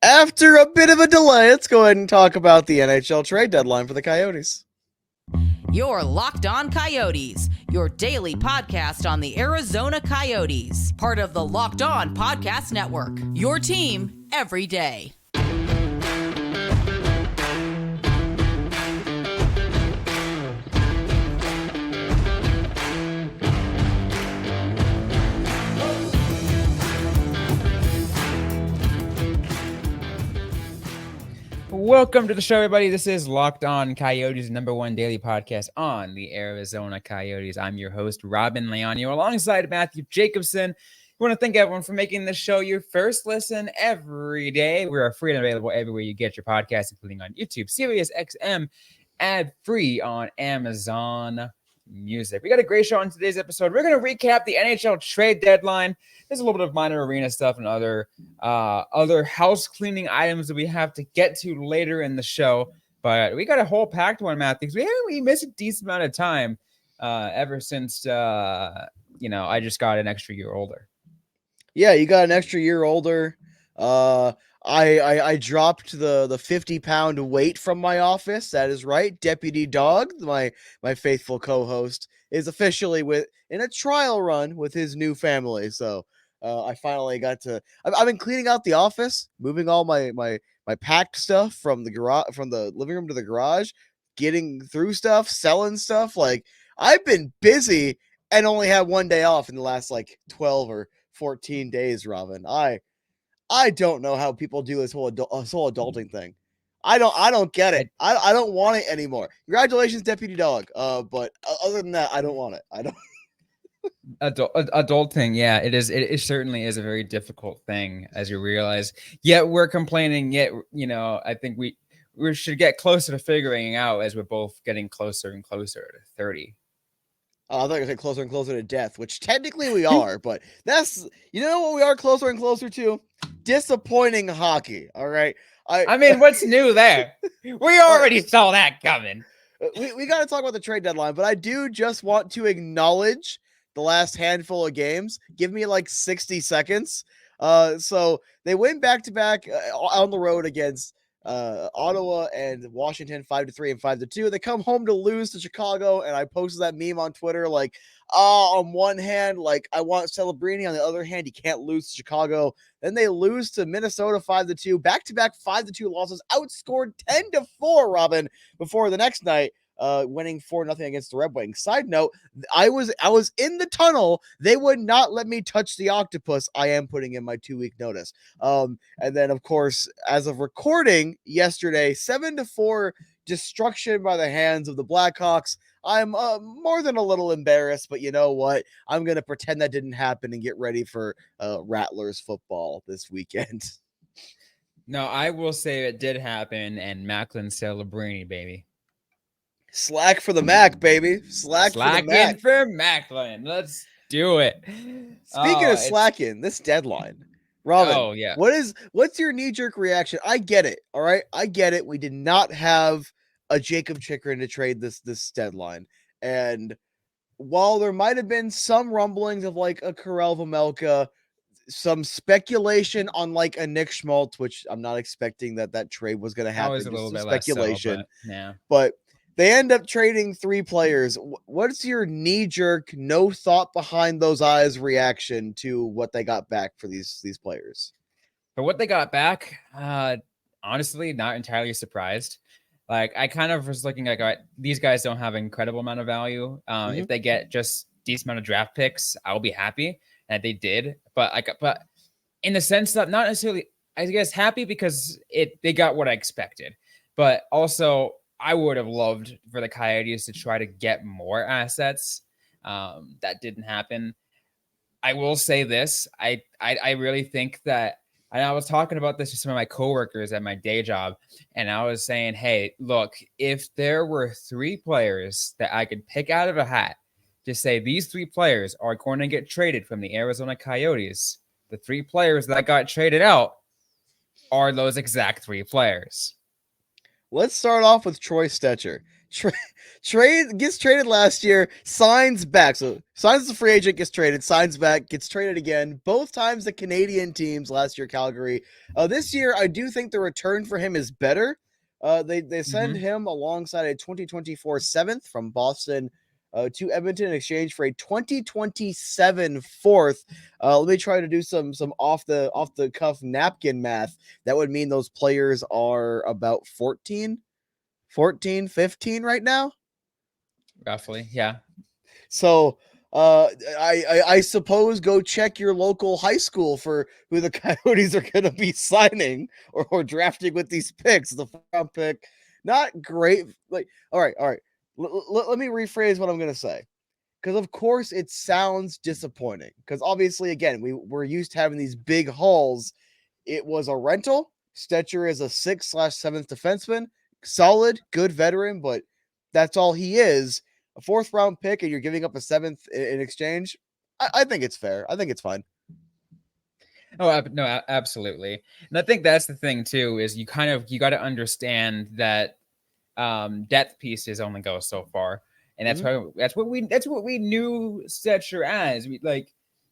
After a bit of a delay, let's go ahead and talk about the NHL trade deadline for the Coyotes. You're Locked On Coyotes, your daily podcast on the Arizona Coyotes, part of the Locked On Podcast Network, your team every day. Welcome to the show, everybody. This is Locked On Coyotes, #1 daily podcast on the Arizona Coyotes. I'm your host, Robyn Leonio, alongside Matthew Jacobson. We want to thank everyone for making this show your first listen every day. We are free and available everywhere you get your podcasts, including on YouTube, Sirius XM, ad-free on Amazon Music. We got a great show on today's episode. We're going to recap the NHL trade deadline. There's a little bit of minor arena stuff and other house cleaning items that we have to get to later in the show. But we got a whole packed one, Matthew, because we missed a decent amount of time ever since I just got an extra year older. Yeah, you got an extra year older. I dropped the 50-pound weight from my office. That is right. Deputy Dog, my faithful co-host, is officially in a trial run with his new family. So I finally got to. I've been cleaning out the office, moving all my packed stuff from the living room to the garage, getting through stuff, selling stuff. Like, I've been busy and only had one day off in the last 12 or 14 days, Robyn. I don't know how people do this whole adulting thing. I don't get it. I don't want it anymore. Congratulations, Deputy Dog. But other than that, I don't want it. I don't. Adulting, yeah, it is. It certainly is a very difficult thing, as you realize. Yet we're complaining. Yet I think we should get closer to figuring out as we're both getting closer and closer to 30. I thought you were going to say closer and closer to death, which technically we are, but that's, what we are closer and closer to? Disappointing hockey, all right? I mean, what's new there? We already saw that coming. We got to talk about the trade deadline, but I do just want to acknowledge the last handful of games. Give me 60 seconds. So they win back-to-back on the road against Ottawa and Washington 5-3 and 5-2. They come home to lose to Chicago, and I posted that meme on Twitter on one hand, I want Celebrini. On the other hand, he can't lose to Chicago. Then they lose to Minnesota 5-2, back-to-back 5-2 losses, outscored 10-4, Robyn, before the next night winning 4-0 against the Red Wings. Side note, I was in the tunnel. They would not let me touch the octopus. I am putting in my 2-week notice. And then, of course, as of recording yesterday, 7-4 destruction by the hands of the Blackhawks. I'm more than a little embarrassed, but you know what? I'm going to pretend that didn't happen and get ready for Rattlers football this weekend. No, I will say it did happen, and Macklin Celebrini, baby. Slack for the Mac, baby. Slack for the Mac. For Macklin. Let's do it. Speaking of slacking, this deadline. Robyn, oh, yeah. What's your knee-jerk reaction? I get it, all right? I get it. We did not have a Jacob Chychrun to trade this deadline. And while there might have been some rumblings of a Karel Vejmelka, some speculation on a Nick Schmaltz, which I'm not expecting that trade was going to happen. Always a little bit speculation. Less so, yeah. But they end up trading 3 players. What's your knee-jerk, no thought behind those eyes reaction to what they got back for these players? For what they got back, honestly, not entirely surprised. I kind of was looking these guys don't have an incredible amount of value. If they get just decent amount of draft picks, I'll be happy. And they did. But in the sense that not necessarily, I guess, happy because they got what I expected. But also, I would have loved for the Coyotes to try to get more assets. That didn't happen. I will say this. I really think that, and I was talking about this to some of my coworkers at my day job, and I was saying, hey, look, if there were 3 players that I could pick out of a hat to say these 3 players are going to get traded from the Arizona Coyotes, the 3 players that got traded out are those exact 3 players. Let's start off with Troy Stecher. Trade gets traded last year, signs back. So signs the free agent, gets traded, signs back, gets traded again. Both times the Canadian teams last year, Calgary. This year, I do think the return for him is better. They send him alongside a 2024 seventh from Boston to Edmonton in exchange for a 2027 fourth. Let me try to do some off the cuff napkin math. That would mean those players are about 14, 15 right now. Roughly, yeah. So I suppose go check your local high school for who the Coyotes are going to be signing or drafting with these picks. The round pick, not great. Like, all right. Let me rephrase what I'm going to say. Because of course it sounds disappointing. Because obviously, again, we're used to having these big hauls. It was a rental. Stetcher is a 6/7th defenseman. Solid, good veteran, but that's all he is. A fourth round pick, and you're giving up a seventh in exchange. I think it's fair. I think it's fine. Oh no, absolutely. And I think that's the thing too, is you got to understand that depth pieces only go so far, and that's what we knew Stetcher as.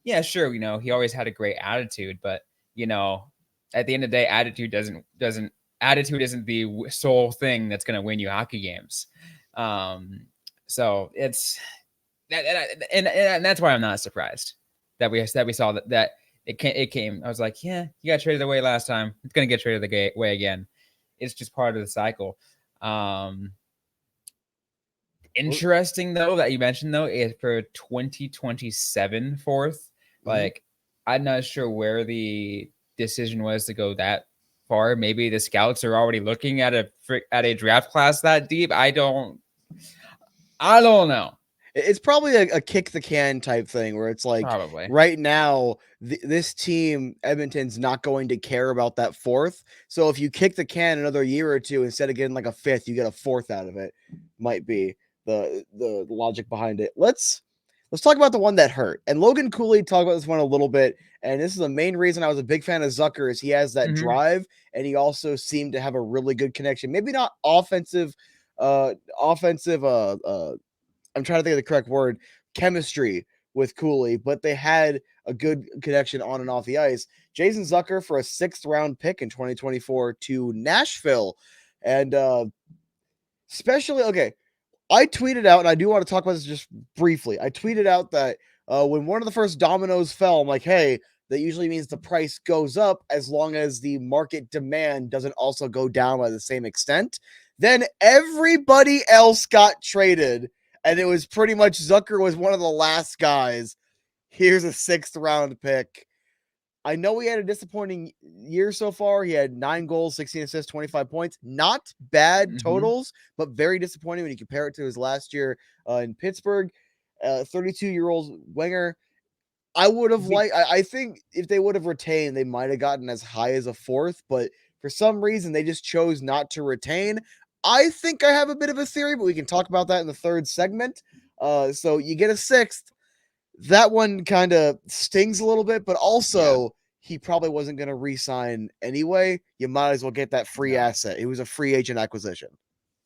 Yeah, sure, he always had a great attitude, but at the end of the day, attitude isn't the sole thing that's going to win you hockey games. So it's that, and that's why I'm not surprised that we saw that it came. I was like, yeah, you got traded away last time. It's going to get traded away again. It's just part of the cycle. Interesting though that you mentioned though is for 2027 fourth. Like, I'm not sure where the decision was to go that far. Maybe the scouts are already looking at a draft class that deep. I don't know. It's probably a kick the can type thing where it's like probably right now this team Edmonton's not going to care about that fourth. So if you kick the can another year or two instead of getting like a fifth, you get a fourth out of it. Might be the logic behind it. Let's talk about the one that hurt. And Logan Cooley talked about this one a little bit. And this is the main reason I was a big fan of Zucker is he has that drive and he also seemed to have a really good connection. Maybe not offensive. I'm trying to think of the correct word, chemistry with Cooley, but they had a good connection on and off the ice. Jason Zucker for a 6th round pick in 2024 to Nashville. And I tweeted out, and I do want to talk about this just briefly. I tweeted out that when one of the first dominoes fell, I'm like, hey, that usually means the price goes up as long as the market demand doesn't also go down by the same extent. Then everybody else got traded. And it was pretty much Zucker was one of the last guys. Here's a 6th round pick. I know he had a disappointing year so far. He had 9 goals, 16 assists, 25 points. Not bad totals, but very disappointing when you compare it to his last year in Pittsburgh. 32-year-old winger. I think if they would have retained, they might have gotten as high as a 4th, but for some reason they just chose not to retain. I think I have a bit of a theory, but we can talk about that in the 3rd segment. So you get a 6th. That one kind of stings a little bit, but also he probably wasn't going to re-sign anyway. You might as well get that free asset. It was a free agent acquisition.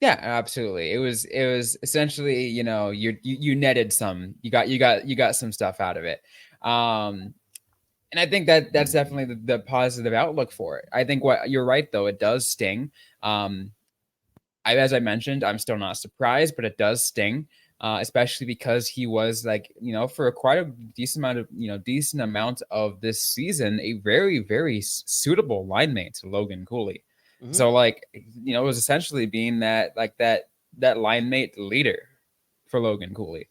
Yeah, absolutely. It was essentially, you netted some. You got some stuff out of it. And I think that's definitely the positive outlook for it. I think you're right though, it does sting. As I mentioned, I'm still not surprised, but it does sting, especially because he was for quite a decent amount of this season, a very, very suitable line mate to Logan Cooley. So it was essentially being that line mate leader for Logan Cooley.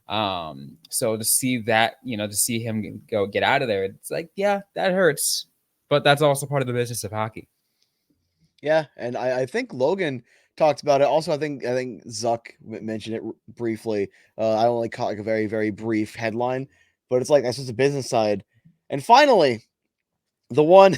So to see that, to see him get out of there, it's like, yeah, that hurts, but that's also part of the business of hockey. Yeah, and I think Logan talked about it. Also, I think Zuck mentioned it briefly. I only caught a very, very brief headline, but it's like that's just a business side. And finally, the one,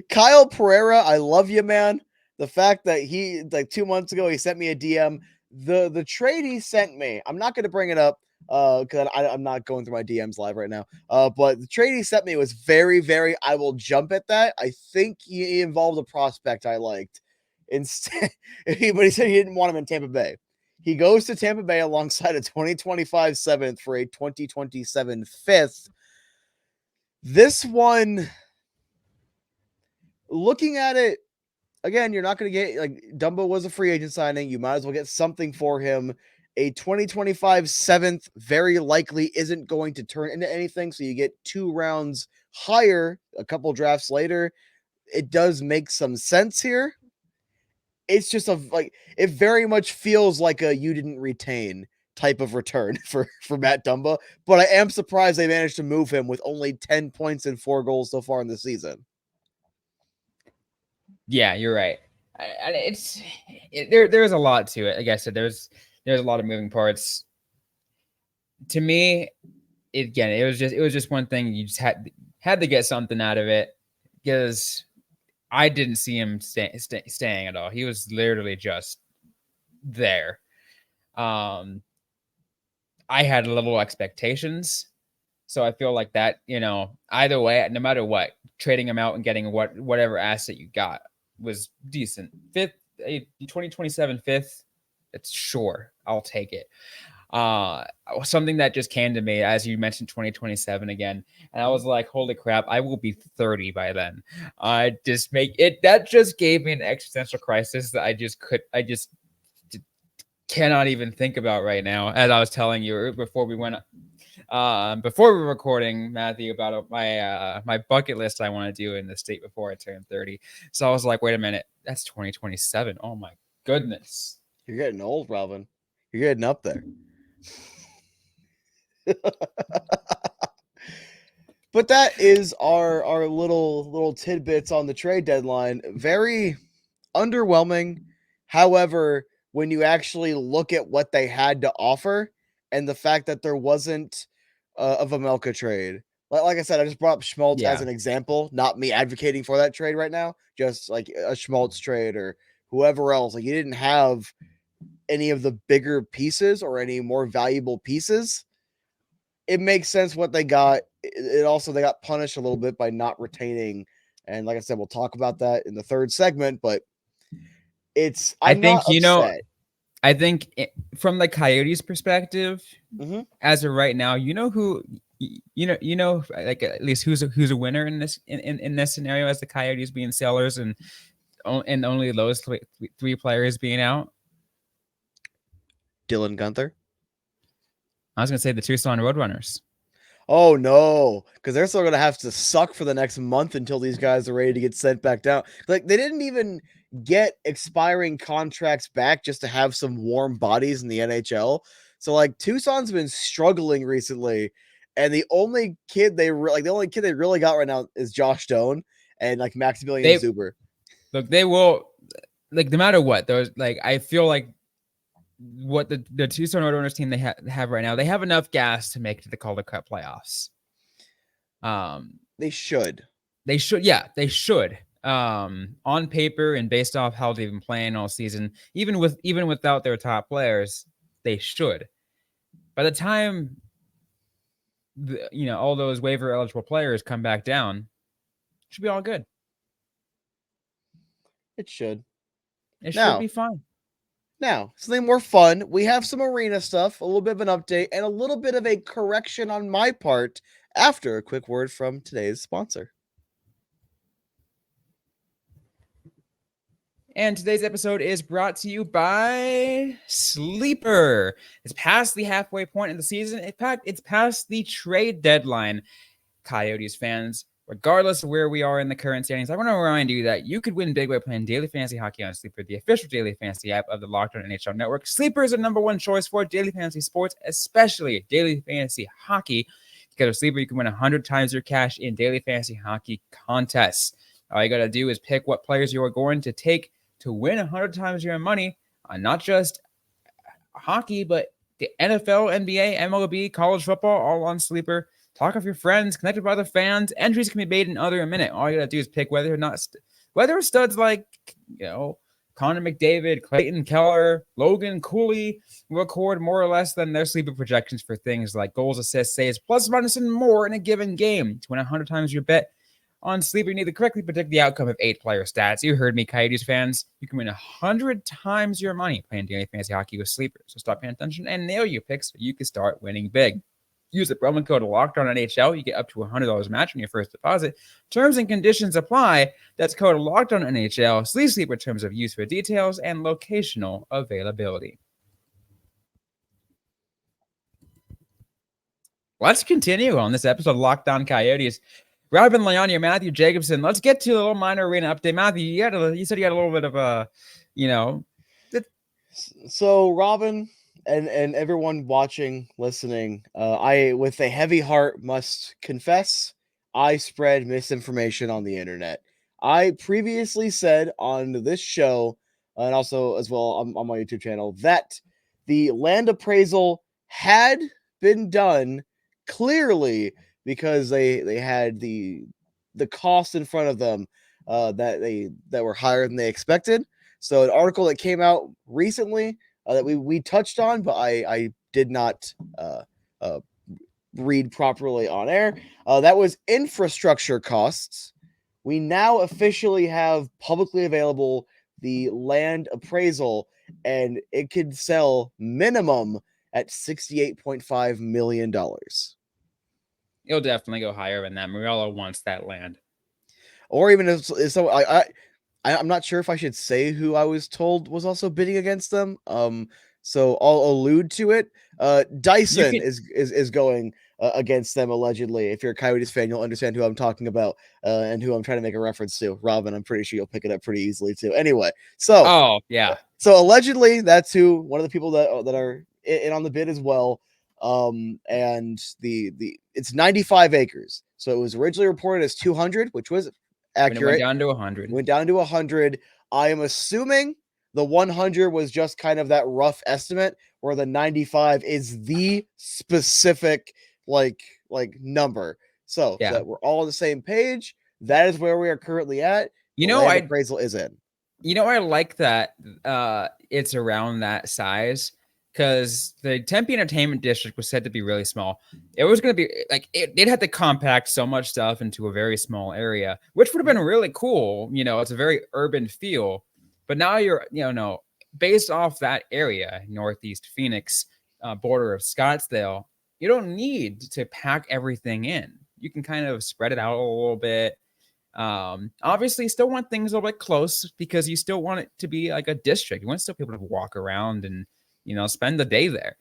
Kyle Pereira. I love you, man. The fact that he 2 months ago he sent me a DM. The trade he sent me. I'm not going to bring it up because I'm not going through my DMs live right now. But the trade he sent me was very, very. I will jump at that. I think he involved a prospect I liked. Instead, but he said he didn't want him in Tampa Bay. He goes to Tampa Bay alongside a 2025 7th for a 2027 5th. This one, looking at it, again, you're not going to get, like, Dumbo was a free agent signing. You might as well get something for him. A 2025 7th very likely isn't going to turn into anything, so you get 2 rounds higher a couple drafts later. It does make some sense here. It's just it very much feels like a you didn't retain type of return for Matt Dumba, but I am surprised they managed to move him with only 10 points and 4 goals so far in the season. Yeah, you're right. There's a lot to it. Like I said, there's a lot of moving parts. To me, it was just one thing. You just had to get something out of it, because I didn't see him staying at all. He was literally just there. I had little expectations, so I feel like that, either way, no matter what, trading him out and getting whatever asset you got was decent. 2027 5th, it's sure, I'll take it. Something that just came to me as you mentioned 2027 again, and I was like, holy crap, I will be 30 by then. That just gave me an existential crisis that I just cannot even think about right now. As I was telling you before we were recording, Matthew, about my bucket list I want to do in the state before I turn 30. So I was like, wait a minute, that's 2027. Oh my goodness. You're getting old, Robyn. You're getting up there. But that is our little tidbits on the trade deadline. Very underwhelming. However, when you actually look at what they had to offer and the fact that there wasn't a Vejmelka trade, like I said, I just brought up Schmaltz as an example, not me advocating for that trade right now, just like a Schmaltz trade or whoever else. Like, you didn't have any of the bigger pieces or any more valuable pieces. It makes sense what they got. It also, they got punished a little bit by not retaining. And like I said, we'll talk about that in the third segment, but I'm not upset. I think from the Coyotes perspective, as of right now, who, like, at least who's a winner in this scenario, as the Coyotes being sellers and only those three players being out? Dylan Guenther. I was going to say the Tucson Roadrunners. Oh, no, because they're still going to have to suck for the next month until these guys are ready to get sent back down. Like, they didn't even get expiring contracts back just to have some warm bodies in the NHL. So, like, Tucson's been struggling recently, and the only kid they really got right now is Josh Doan and, like, Maximilian Zuber. Look, they will, like, no matter what, those, like, I feel like what the Tucson Roadrunners team they have right now, they have enough gas to make it to the Calder Cup playoffs. They should. Yeah, they should. On paper and based off how they've been playing all season, even without their top players, they should. By the time all those waiver eligible players come back down, it should be all good. It should. It should be fine. Now, something more fun. We have some arena stuff, a little bit of an update, and a little bit of a correction on my part after a quick word from today's sponsor. And today's episode is brought to you by Sleeper. It's past the halfway point in the season. In fact, it's past the trade deadline. Coyotes fans, regardless of where we are in the current standings, I want to remind you that you could win big by playing daily fantasy hockey on Sleeper, the official daily fantasy app of the Locked On NHL Network. Sleeper is the number one choice for daily fantasy sports, especially daily fantasy hockey. Because with Sleeper, you can win 100 times your cash in daily fantasy hockey contests. All you got to do is pick what players you are going to take to win 100 times your money on not just hockey, but the NFL, NBA, MLB, college football, all on Sleeper. Talk with your friends, connect with other fans. Entries can be made in under a minute. All you got to do is pick whether studs like, Connor McDavid, Clayton Keller, Logan Cooley record more or less than their Sleeper projections for things like goals, assists, saves, plus, minus, and more in a given game. To win 100 times your bet On Sleeper, you need to correctly predict the outcome of 8-player stats. You heard me, Coyotes fans. You can win 100 times your money playing daily fantasy hockey with Sleeper. So stop paying attention and nail your picks so you can start winning big. Use the promo code LOCKEDONNHL. You get up to $100 match on your first deposit. Terms and conditions apply. That's code LOCKEDONNHL. See Sleeper terms of use for details and locational availability. Let's continue on this episode of Locked On Coyotes. Robyn, Leonia, Matthew Jacobson. Let's get to a little minor arena update. Matthew, you said you had a little bit of a, So Robyn and everyone watching, listening, I with a heavy heart must confess, I spread misinformation on the internet. I previously said on this show and also as well on my YouTube channel that the land appraisal had been done clearly because they had the cost in front of them that were higher than they expected. So an article that came out recently that we touched on, but I did not read properly on air. That was infrastructure costs. We now officially have publicly available the land appraisal, and it could sell minimum at $68.5 million. It'll definitely go higher than that. Morello wants that land. Or even if so, I'm not sure if I should say who I was told was also bidding against them. So I'll allude to it. Dyson is going against them allegedly. If you're a Coyotes fan, you'll understand who I'm talking about and who I'm trying to make a reference to. Robyn, I'm pretty sure you'll pick it up pretty easily too. Anyway, so so allegedly that's who one of the people that are in on the bid as well. And the it's 95 acres. So it was originally reported as 200, which was accurate. Went down to 100. Went down to 100. I am assuming the 100 was just kind of that rough estimate, where the 95 is the specific like number. So that we're all on the same page. That is where we are currently at. Appraisal is in. I like that it's around that size, because the Tempe Entertainment District was said to be really small. It was going to be like it had to compact so much stuff into a very small area, which would have been really cool. It's a very urban feel. But now you're, based off that area, Northeast Phoenix, border of Scottsdale, you don't need to pack everything in. You can kind of spread it out a little bit. Obviously, you still want things a little bit close because you still want it to be like a district. You want still people to walk around and, spend the day there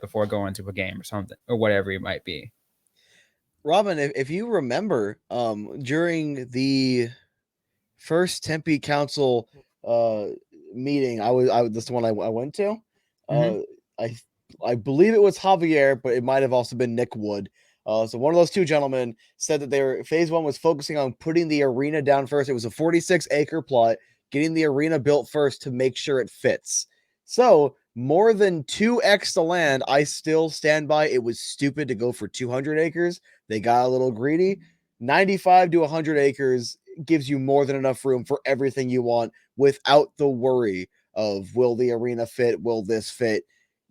before going to a game or something or whatever it might be. Robyn, if you remember, during the first Tempe Council meeting, that's the one I went to. I believe it was Javier, but it might have also been Nick Wood. So one of those two gentlemen said that phase one was focusing on putting the arena down first. It was a 46-acre plot, getting the arena built first to make sure it fits. So more than 2x the land. I still stand by it was stupid to go for 200 acres. They got a little greedy. 95 to 100 acres gives you more than enough room for everything you want without the worry of will the arena fit? Will this fit?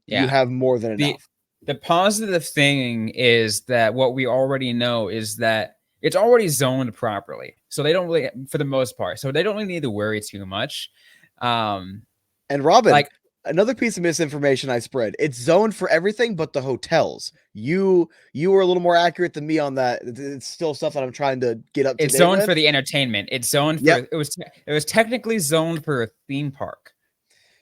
Yeah. You have more than enough. The positive thing is that what we already know is that it's already zoned properly. So they don't really, for the most part, so they don't really need to worry too much. And Robyn, another piece of misinformation I spread. It's zoned for everything but the hotels. You were a little more accurate than me on that. It's still stuff that I'm trying to get up to date with. It's zoned for the entertainment. It's zoned for it was technically zoned for a theme park.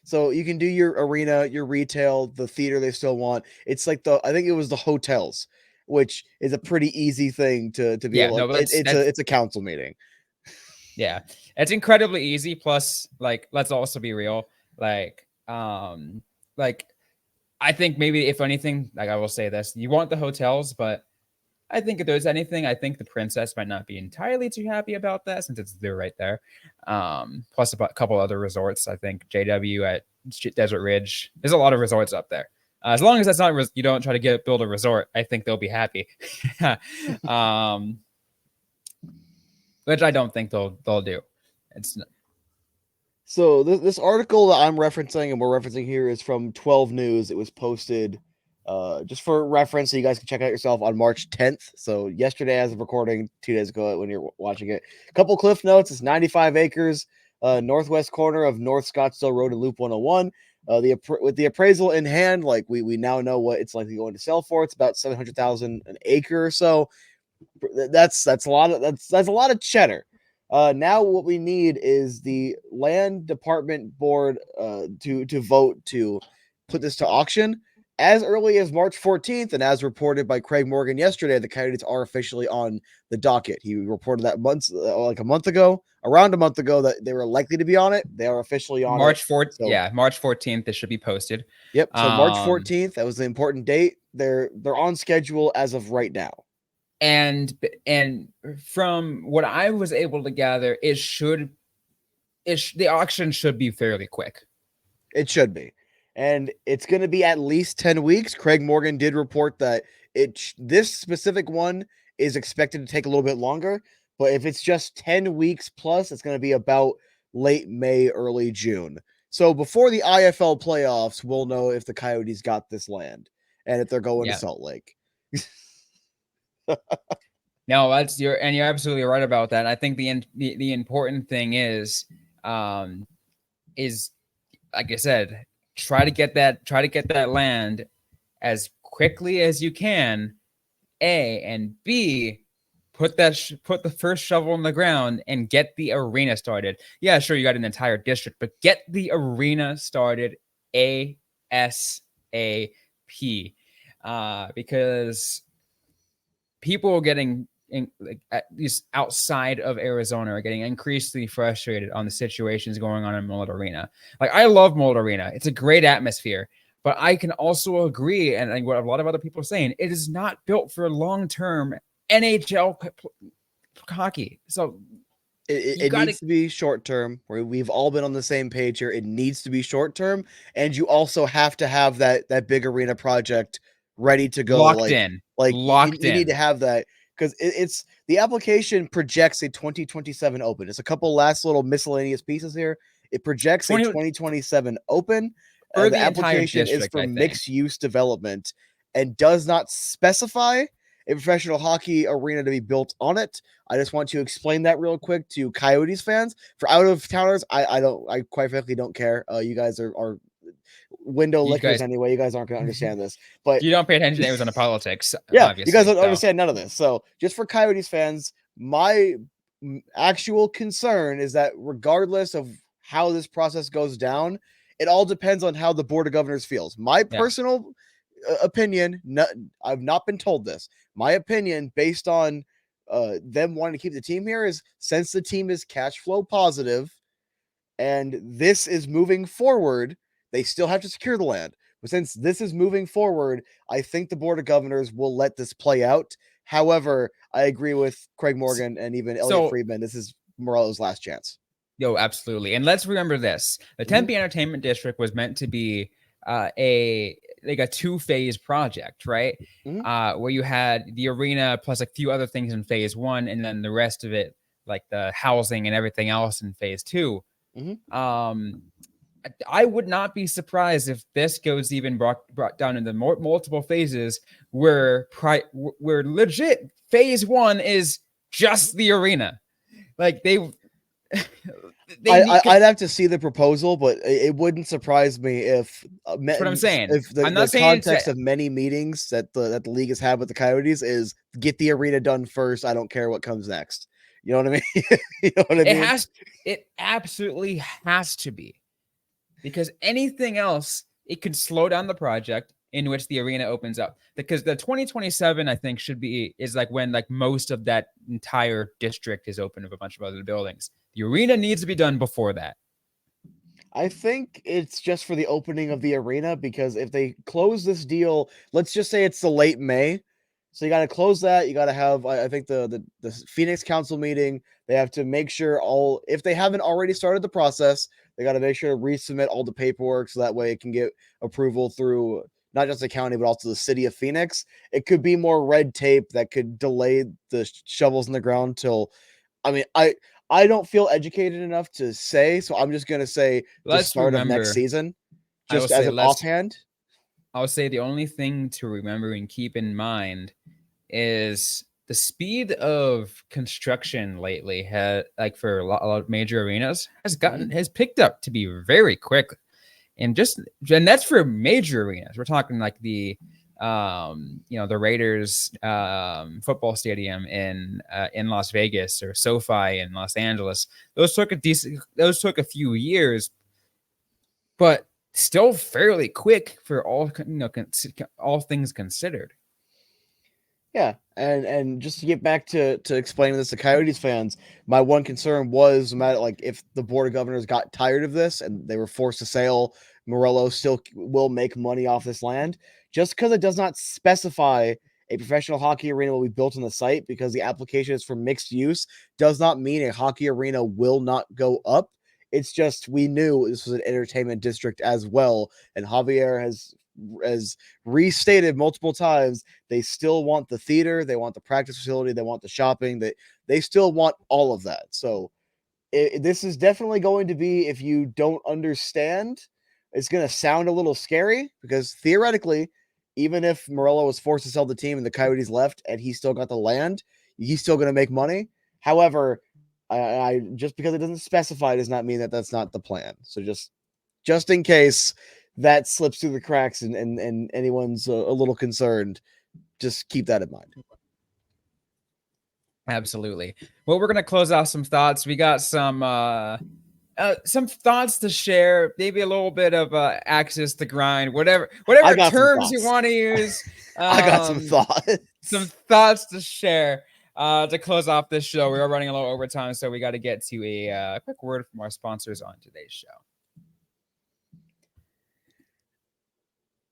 So you can do your arena, your retail, the theater they still want. It's like I think it was the hotels, which is a pretty easy thing to be able to. It's a council meeting. Yeah, it's incredibly easy. Plus, let's also be real. I think maybe if anything, I will say this, you want the hotels, but I think if there's anything, I think the Princess might not be entirely too happy about that since they're right there. Plus a couple other resorts. I think JW at Desert Ridge. There's a lot of resorts up there. As long as that's not you don't try to build a resort, I think they'll be happy. Which I don't think they'll do. It's not. So this article that I'm referencing and we're referencing here is from 12 News. It was posted Just for reference, so you guys can check out yourself on March 10th. So yesterday, as of recording, 2 days ago when you're watching it. Couple cliff notes: it's 95 acres, northwest corner of North Scottsdale Road and Loop 101. With the appraisal in hand, like we now know what it's likely going to sell for. It's about 700,000 an acre or so. That's a lot of that's a lot of cheddar. Now what we need is the land department board to vote to put this to auction as early as March 14th, and as reported by Craig Morgan yesterday, the Coyotes are officially on the docket. He reported that around a month ago, that they were likely to be on it. They are officially on March it. 4th. So, yeah, March 14th. It should be posted. Yep. So March 14th, that was the important date. They're on schedule as of right now. And from what I was able to gather, the auction should be fairly quick. It should be. And it's going to be at least 10 weeks. Craig Morgan did report that this specific one is expected to take a little bit longer, but if it's just 10 weeks plus, it's going to be about late May, early June. So before the IFL playoffs, we'll know if the Coyotes got this land and if they're going to Salt Lake. No, you're absolutely right about that. I think the important thing is like I said, try to get that land as quickly as you can. A, and B, put the first shovel in the ground and get the arena started. Yeah, sure, you got an entire district, but get the arena started ASAP. Because people are getting, at least outside of Arizona, are getting increasingly frustrated on the situations going on in Mullet Arena. Like, I love Mullet Arena. It's a great atmosphere. But I can also agree, and what a lot of other people are saying, it is not built for long-term NHL hockey. So it needs to be short-term. We've all been on the same page here. It needs to be short-term, and you also have to have that big arena project ready to go. Locked in. You need to have that, because it's the application projects a 2027 open. It's a couple last little miscellaneous pieces here. It projects a 2027 open. The application is for mixed-use development and does not specify a professional hockey arena to be built on it. I just want to explain that real quick to Coyotes fans. For out-of-towners, I quite frankly don't care. You guys are window lickers anyway. You guys aren't going to understand this. But you don't pay attention to Arizona politics. Yeah, you guys don't understand none of this. So just for Coyotes fans, my actual concern is that regardless of how this process goes down, it all depends on how the Board of Governors feels. My personal opinion, I've not been told this. My opinion, based on them wanting to keep the team here, is since the team is cash flow positive and this is moving forward, they still have to secure the land. But since this is moving forward, I think the Board of Governors will let this play out. However, I agree with Craig Morgan and even Elliot Friedman. This is Morello's last chance. Yo, absolutely. And let's remember this. The Tempe Entertainment District was meant to be a 2-phase project, right? Where you had the arena plus a few other things in phase 1, and then the rest of it, like the housing and everything else, in phase 2. I would not be surprised if this goes even brought down into multiple phases where legit phase 1 is just the arena. Like I'd have to see the proposal, but it wouldn't surprise me if that's what I'm saying. If the context of many meetings that the league has had with the Coyotes is get the arena done first. I don't care what comes next. You know what I mean? You know what I mean? It absolutely has to be, because anything else, it could slow down the project in which the arena opens up. Because the 2027, I think, is like when like most of that entire district is open of a bunch of other buildings. The arena needs to be done before that. I think it's just for the opening of the arena, because if they close this deal, let's just say it's the late May. So you got to close that. You got to have, I think, the Phoenix Council meeting. They have to make sure if they haven't already started the process, they got to make sure to resubmit all the paperwork so that way it can get approval through not just the county, but also the city of Phoenix. It could be more red tape that could delay the shovels in the ground till, I don't feel educated enough to say, so I'm just going to say the start of next season, just as an offhand. I'll say the only thing to remember and keep in mind is the speed of construction lately like for a lot of major arenas has picked up to be very quick. And that's for major arenas. We're talking like the the Raiders football stadium in Las Vegas, or SoFi in Los Angeles. Those took a few years, but still fairly quick for all things considered. Yeah, and just to get back to explaining this to Coyotes fans, my one concern was no matter like if the board of governors got tired of this and they were forced to sell, Morello still will make money off this land. Just because it does not specify a professional hockey arena will be built on the site because the application is for mixed use does not mean a hockey arena will not go up. It's just we knew this was an entertainment district as well, and Javier has restated multiple times they still want the theater, they want the practice facility, they want the shopping, they still want all of that. So this is definitely going to be, if you don't understand, it's going to sound a little scary because theoretically, even if Morello was forced to sell the team and the Coyotes left and he still got the land, he's still going to make money. However, I just because it doesn't specify does not mean that that's not the plan. So just in case that slips through the cracks and anyone's a little concerned, just keep that in mind. Absolutely. Well, we're going to close out some thoughts. We got some thoughts to share, maybe a little bit of access to grind, whatever terms you want to use. I got some thoughts. Some thoughts to share to close off this show. We are running a little overtime, so we got to get to a quick word from our sponsors on today's show.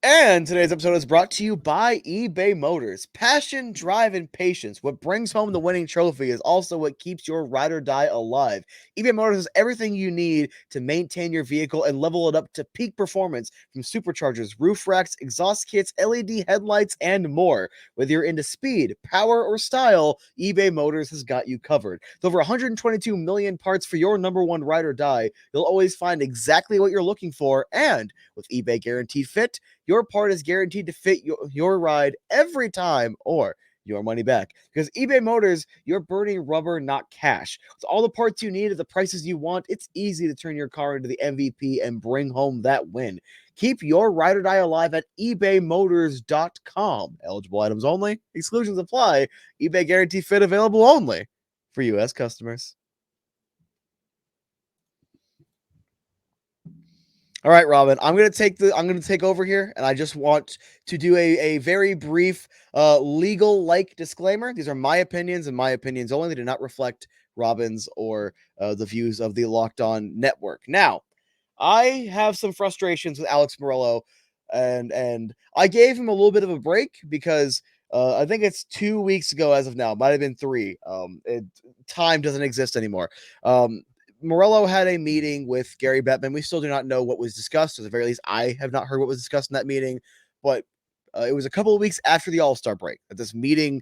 And today's episode is brought to you by eBay Motors. Passion, drive, and patience. What brings home the winning trophy is also what keeps your ride or die alive. eBay Motors has everything you need to maintain your vehicle and level it up to peak performance, from superchargers, roof racks, exhaust kits, LED headlights, and more. Whether you're into speed, power, or style, eBay Motors has got you covered. With over 122 million parts for your number one ride or die, you'll always find exactly what you're looking for. And with eBay Guaranteed Fit, your part is guaranteed to fit your ride every time, or your money back. Because eBay Motors, you're burning rubber, not cash. With all the parts you need at the prices you want, it's easy to turn your car into the MVP and bring home that win. Keep your ride or die alive at ebaymotors.com. Eligible items only. Exclusions apply. eBay Guarantee Fit available only for U.S. customers. All right, Robyn, I'm gonna take over here, and I just want to do a very brief legal disclaimer. These are my opinions and my opinions only. They do not reflect Robyn's or the views of the Locked On Network. Now, I have some frustrations with Alex Morello, and I gave him a little bit of a break because I think it's 2 weeks ago as of now. It might have been 3. Time doesn't exist anymore. Morello had a meeting with Gary Bettman. We still do not know what was discussed. At the very least, I have not heard what was discussed in that meeting, but it was a couple of weeks after the All-Star break that this meeting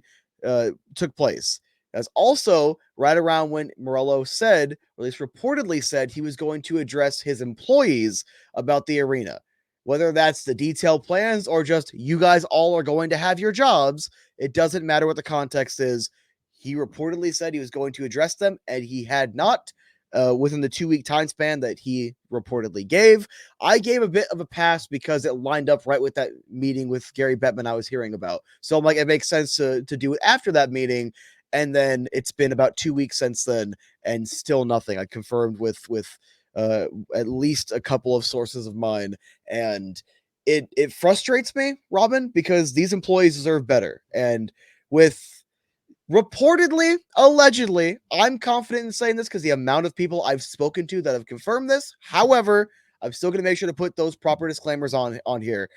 took place. That's also right around when Morello said, or at least reportedly said, he was going to address his employees about the arena. Whether that's the detailed plans or just you guys all are going to have your jobs, it doesn't matter what the context is. He reportedly said he was going to address them, and he had not. Within the 2-week time span that he reportedly gave. I gave a bit of a pass because it lined up right with that meeting with Gary Bettman I was hearing about. So I'm like, it makes sense to do it after that meeting. And then it's been about 2 weeks since then, and still nothing. I confirmed with at least a couple of sources of mine, and it frustrates me, Robyn, because these employees deserve better. And with reportedly, allegedly, I'm confident in saying this because the amount of people I've spoken to that have confirmed this. However, I'm still going to make sure to put those proper disclaimers on here.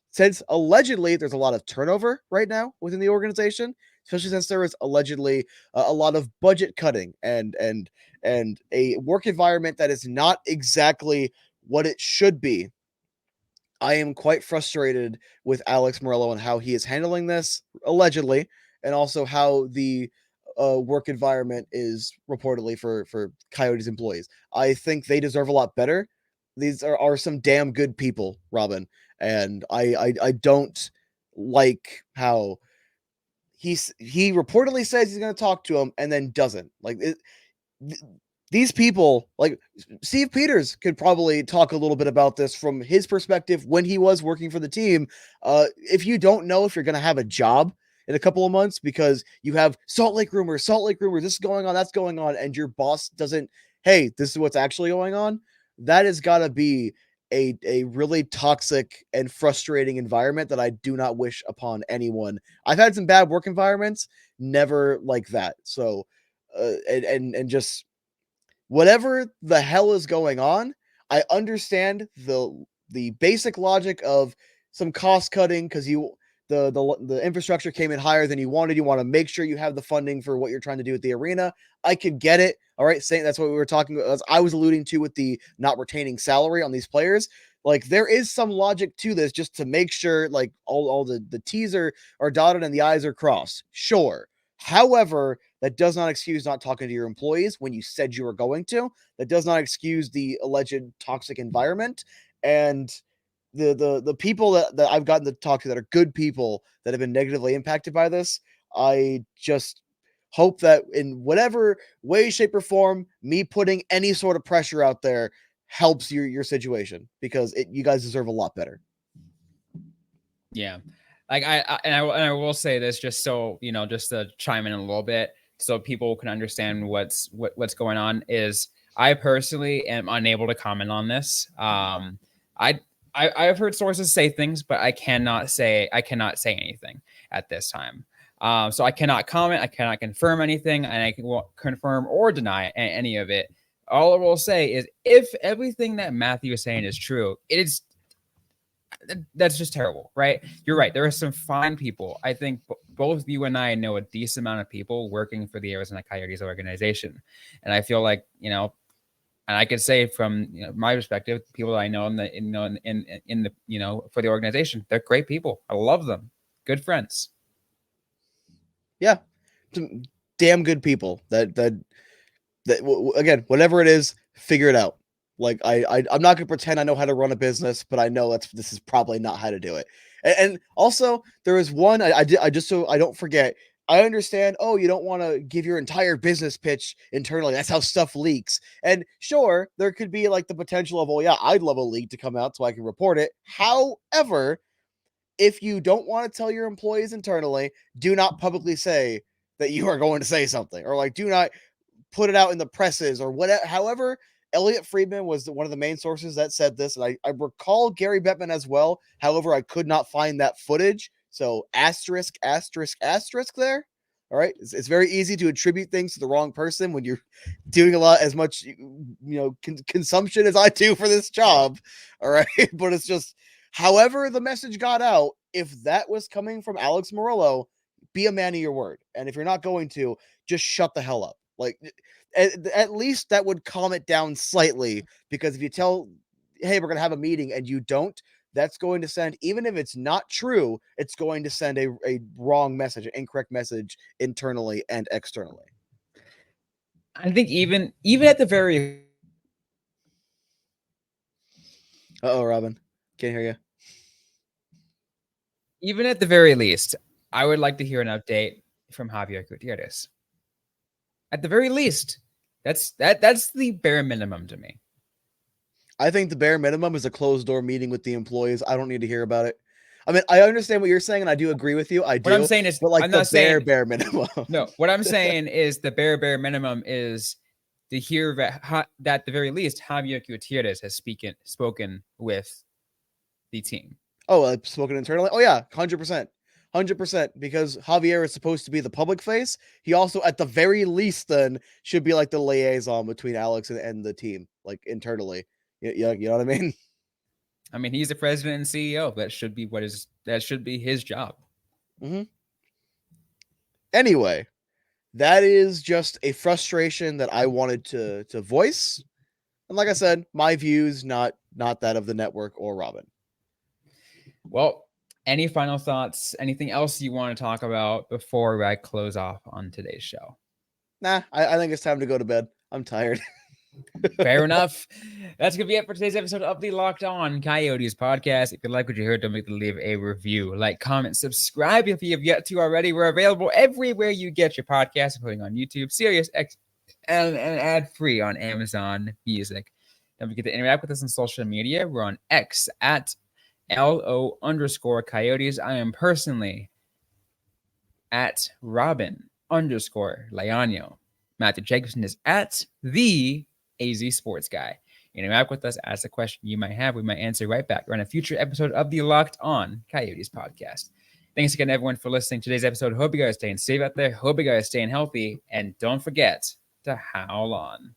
Since allegedly there's a lot of turnover right now within the organization, especially since there is allegedly a lot of budget cutting and a work environment that is not exactly what it should be. I am quite frustrated with Alex Morello and how he is handling this, allegedly, and also how the work environment is reportedly for Coyotes employees. I think they deserve a lot better. these are some damn good people, Robyn. And I don't like how he reportedly says he's going to talk to him and then doesn't. Like these people, like Steve Peters, could probably talk a little bit about this from his perspective when he was working for the team. If you don't know if you're going to have a job in a couple of months because you have Salt Lake rumors, this is going on, that's going on, and your boss doesn't, hey, this is what's actually going on, that has got to be a really toxic and frustrating environment that I do not wish upon anyone. I've had some bad work environments, never like that. So, and just whatever the hell is going on, I understand the basic logic of some cost cutting because the infrastructure came in higher than you wanted. You want to make sure you have the funding for what you're trying to do at the arena. I could get it. All right, saying that's what we were talking about. I was alluding to with the not retaining salary on these players. Like there is some logic to this, just to make sure like all the T's are dotted and the I's are crossed. Sure. However, that does not excuse not talking to your employees when you said you were going to. That does not excuse the alleged toxic environment. And the people that I've gotten to talk to that are good people that have been negatively impacted by this, I just hope that in whatever way, shape, or form, me putting any sort of pressure out there helps your situation, because you guys deserve a lot better. Yeah. Like I will say this just so, just to chime in a little bit so people can understand what's going on, is I personally am unable to comment on this. I've heard sources say things, but I cannot say anything at this time. So I cannot comment, I cannot confirm anything, and I won't confirm or deny any of it. All I will say is, if everything that Matthew is saying is true, that's just terrible, right? You're right. There are some fine people. I think both you and I know a decent amount of people working for the Arizona Coyotes organization, and I feel like, and I could say from my perspective, people that I know in the for the organization, they're great people. I love them, good friends. Yeah, damn good people. That again, whatever it is, figure it out. Like I'm not gonna pretend I know how to run a business, but I know this is probably not how to do it. And also, there is one I just, so I don't forget. I understand. Oh, you don't want to give your entire business pitch internally. That's how stuff leaks. And sure, there could be like the potential of, oh yeah, I'd love a leak to come out so I can report it. However, if you don't want to tell your employees internally, do not publicly say that you are going to say something, or like do not put it out in the presses or whatever. However, Elliot Friedman was one of the main sources that said this, and I recall Gary Bettman as well. However, I could not find that footage, so asterisk there. All right, it's very easy to attribute things to the wrong person when you're doing as much consumption as I do for this job. All right, but it's just, however the message got out, if that was coming from Alex Morello, be a man of your word, and if you're not going to, just shut the hell up. Like, at least that would calm it down slightly, because if you tell, hey, we're going to have a meeting, and you don't, that's going to send, even if it's not true, it's going to send a wrong message, an incorrect message internally and externally. I think even at the very... Uh-oh, Robyn. Can't hear you. Even at the very least, I would like to hear an update from Javier Gutierrez. At the very least, that's the bare minimum to me. I think the bare minimum is a closed door meeting with the employees. I don't need to hear about it. I mean, I understand what you're saying, and I do agree with you. I do. What I'm saying is, but like, I'm not saying bare minimum. No, what I'm saying is the bare minimum is to hear that at the very least, Javier Gutierrez has spoken with the team. Oh, spoken internally? Oh yeah, 100%. 100%, because Javier is supposed to be the public face. He also, at the very least, then should be like the liaison between Alex and the team, like internally. You know what I mean? I mean, he's the president and CEO. That should be his job. Mm-hmm. Anyway, that is just a frustration that I wanted to voice. And like I said, my views, not that of the network or Robyn. Well, any final thoughts? Anything else you want to talk about before I close off on today's show? Nah, I think it's time to go to bed. I'm tired. Fair enough. That's going to be it for today's episode of the Locked On Coyotes podcast. If you like what you heard, don't forget to leave a review, like, comment, subscribe if you have yet to already. We're available everywhere you get your podcast, including on YouTube, Sirius, and ad-free on Amazon Music. Don't forget to interact with us on social media. We're on X at LO_Coyotes. I am personally at Robyn_Leano. Matthew Jacobson is at the AZ Sports Guy. Interact with us, ask a question you might have. We might answer right back on a future episode of the Locked On Coyotes podcast. Thanks again, everyone, for listening to today's episode. Hope you guys are staying safe out there. Hope you guys are staying healthy. And don't forget to howl on.